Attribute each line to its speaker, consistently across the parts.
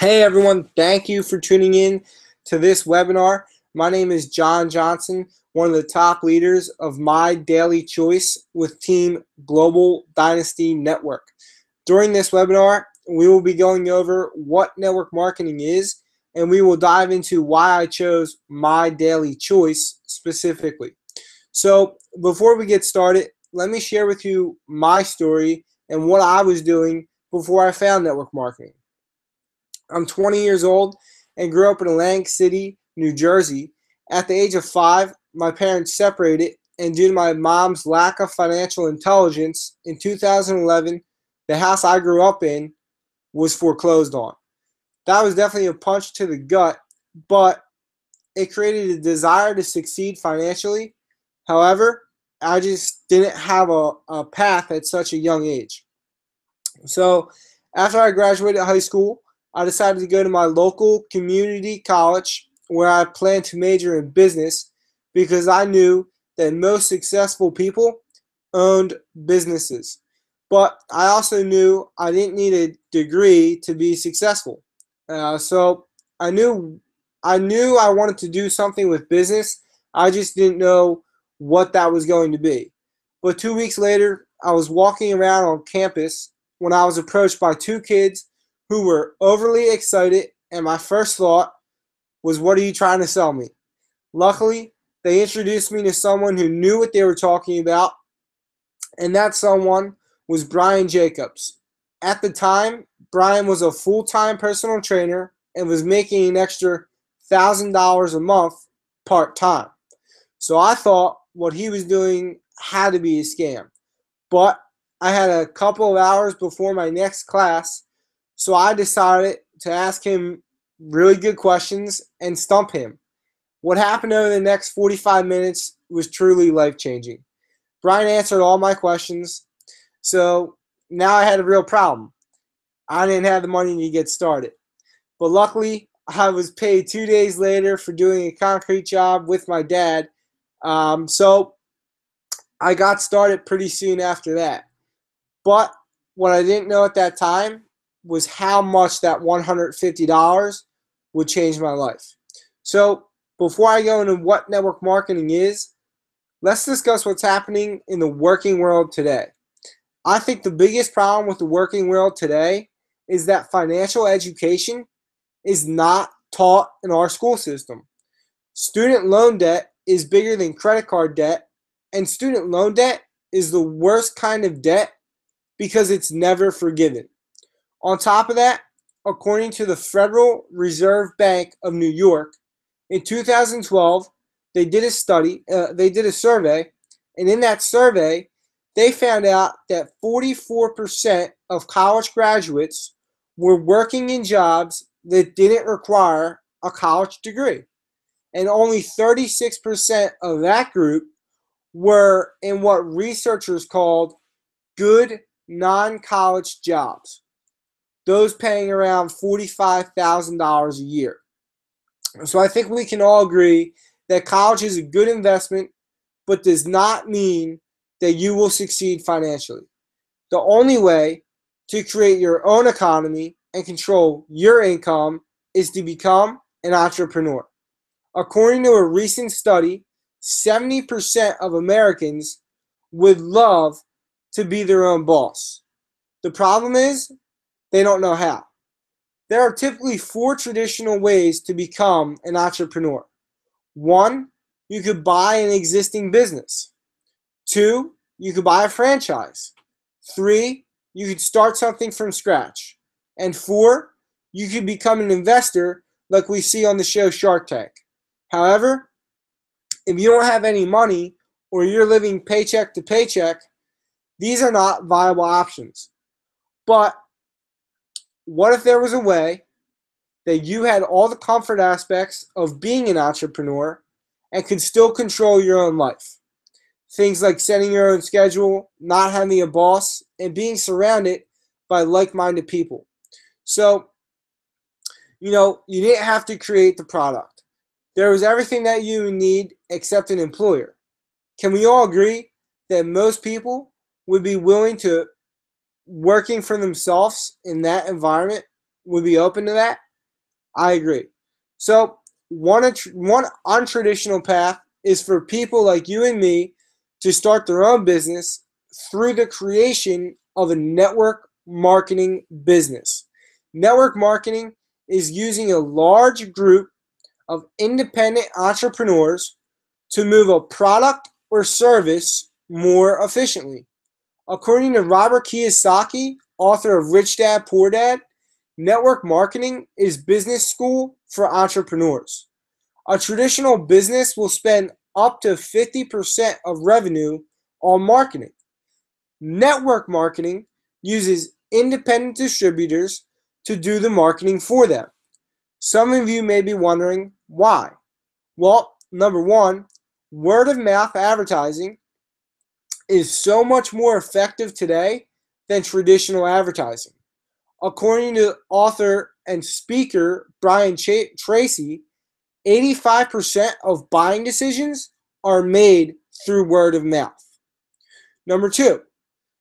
Speaker 1: Hey everyone, thank you for tuning in to this webinar. My name is John Johnson, one of the top leaders of My Daily Choice with Team Global Dynasty Network. During this webinar, we will be going over what network marketing is, and we will dive into why I chose My Daily Choice specifically. So before we get started, let me share with you my story and what I was doing before I found network marketing. I'm 20 years old and grew up in Atlantic City, New Jersey. At the age of 5, my parents separated, and due to my mom's lack of financial intelligence, in 2011, the house I grew up in was foreclosed on. That was definitely a punch to the gut, but it created a desire to succeed financially. However, I just didn't have a path at such a young age. So after I graduated high school, I decided to go to my local community college where I planned to major in business because I knew that most successful people owned businesses. But I also knew I didn't need a degree to be successful. So I knew I wanted to do something with business. I just didn't know what that was going to be. But 2 weeks later, I was walking around on campus when I was approached by two kids who were overly excited, and my first thought was, "What are you trying to sell me?" Luckily, they introduced me to someone who knew what they were talking about, and that someone was Brian Jacobs. At the time, Brian was a full-time personal trainer and was making an extra $1,000 a month part-time. So I thought what he was doing had to be a scam. But I had a couple of hours before my next class, so I decided to ask him really good questions and stump him. What happened over the next 45 minutes was truly life-changing. Brian answered all my questions, so now I had a real problem. I didn't have the money to get started. But luckily, I was paid 2 days later for doing a concrete job with my dad, so I got started pretty soon after that. But what I didn't know at that time was how much that $150 would change my life. So before I go into what network marketing is, let's discuss what's happening in the working world today. I think the biggest problem with the working world today is that financial education is not taught in our school system. Student loan debt is bigger than credit card debt, and student loan debt is the worst kind of debt because it's never forgiven. On top of that, according to the Federal Reserve Bank of New York, in 2012, they did a survey, and in that survey, they found out that 44% of college graduates were working in jobs that didn't require a college degree. And only 36% of that group were in what researchers called good non-college jobs, those paying around $45,000 a year. So I think we can all agree that college is a good investment, but does not mean that you will succeed financially. The only way to create your own economy and control your income is to become an entrepreneur. According to a recent study, 70% of Americans would love to be their own boss. The problem is they don't know how. There are typically 4 traditional ways to become an entrepreneur. 1, you could buy an existing business. 2, you could buy a franchise. 3, you could start something from scratch. And 4, you could become an investor like we see on the show Shark Tank. However, if you don't have any money or you're living paycheck to paycheck, these are not viable options. But what if there was a way that you had all the comfort aspects of being an entrepreneur and could still control your own life? Things like setting your own schedule, not having a boss, and being surrounded by like-minded people. So, you didn't have to create the product. There was everything that you need except an employer. Can we all agree that most people would be willing to working for themselves in that environment, would be open to that? I agree. So one untraditional path is for people like you and me to start their own business through the creation of a network marketing business. Network marketing is using a large group of independent entrepreneurs to move a product or service more efficiently. According to Robert Kiyosaki, author of Rich Dad Poor Dad, network marketing is business school for entrepreneurs. A traditional business will spend up to 50% of revenue on marketing. Network marketing uses independent distributors to do the marketing for them. Some of you may be wondering why. Well, number one, word of mouth advertising is so much more effective today than traditional advertising. According to author and speaker Brian Tracy, 85% of buying decisions are made through word of mouth. Number two,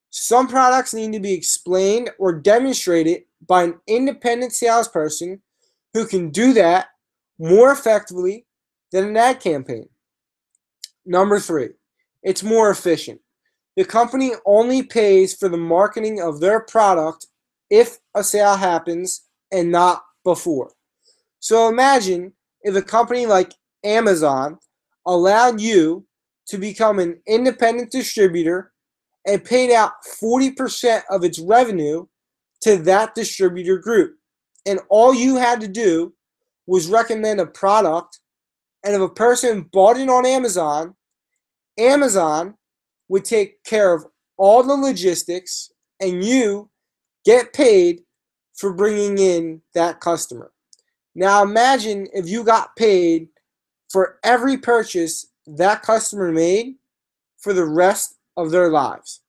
Speaker 1: some products need to be explained or demonstrated by an independent salesperson who can do that more effectively than an ad campaign. Number three, it's more efficient. The company only pays for the marketing of their product if a sale happens and not before. So imagine if a company like Amazon allowed you to become an independent distributor and paid out 40% of its revenue to that distributor group. And all you had to do was recommend a product, and if a person bought it on Amazon, Amazon would take care of all the logistics and you get paid for bringing in that customer. Now imagine if you got paid for every purchase that customer made for the rest of their lives.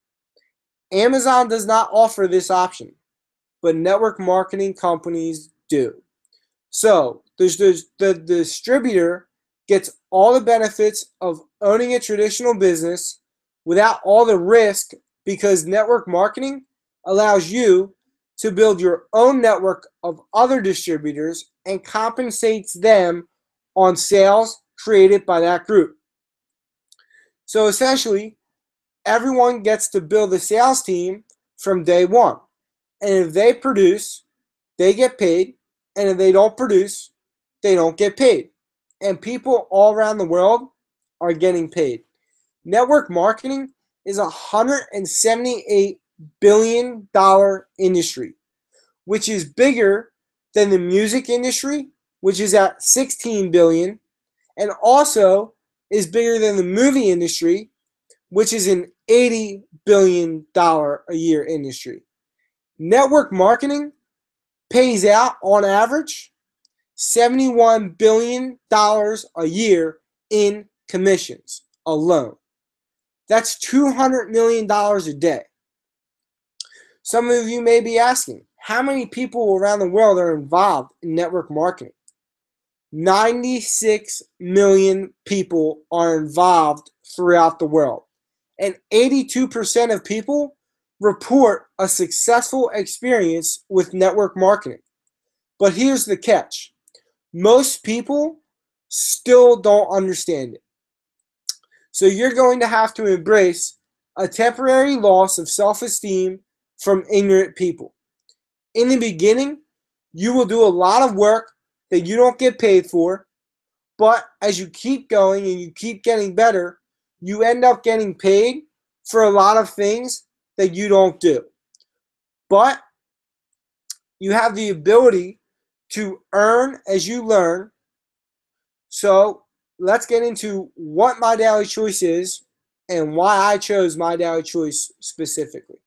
Speaker 1: Amazon does not offer this option, but network marketing companies do. So the distributor gets all the benefits of owning a traditional business without all the risk, because network marketing allows you to build your own network of other distributors and compensates them on sales created by that group. So essentially, everyone gets to build a sales team from day one. And if they produce, they get paid. And if they don't produce, they don't get paid. And people all around the world are getting paid. Network marketing is a $178 billion industry, which is bigger than the music industry, which is at $16 billion, and also is bigger than the movie industry, which is an $80 billion a year industry. Network marketing pays out on average $71 billion a year in commissions alone. That's $200 million a day. Some of you may be asking, how many people around the world are involved in network marketing? 96 million people are involved throughout the world. And 82% of people report a successful experience with network marketing. But here's the catch. Most people still don't understand it. So you're going to have to embrace a temporary loss of self-esteem from ignorant people. In the beginning, you will do a lot of work that you don't get paid for, but as you keep going and you keep getting better, you end up getting paid for a lot of things that you don't do. But you have the ability to earn as you learn. So let's get into what My Daily Choice is and why I chose My Daily Choice specifically.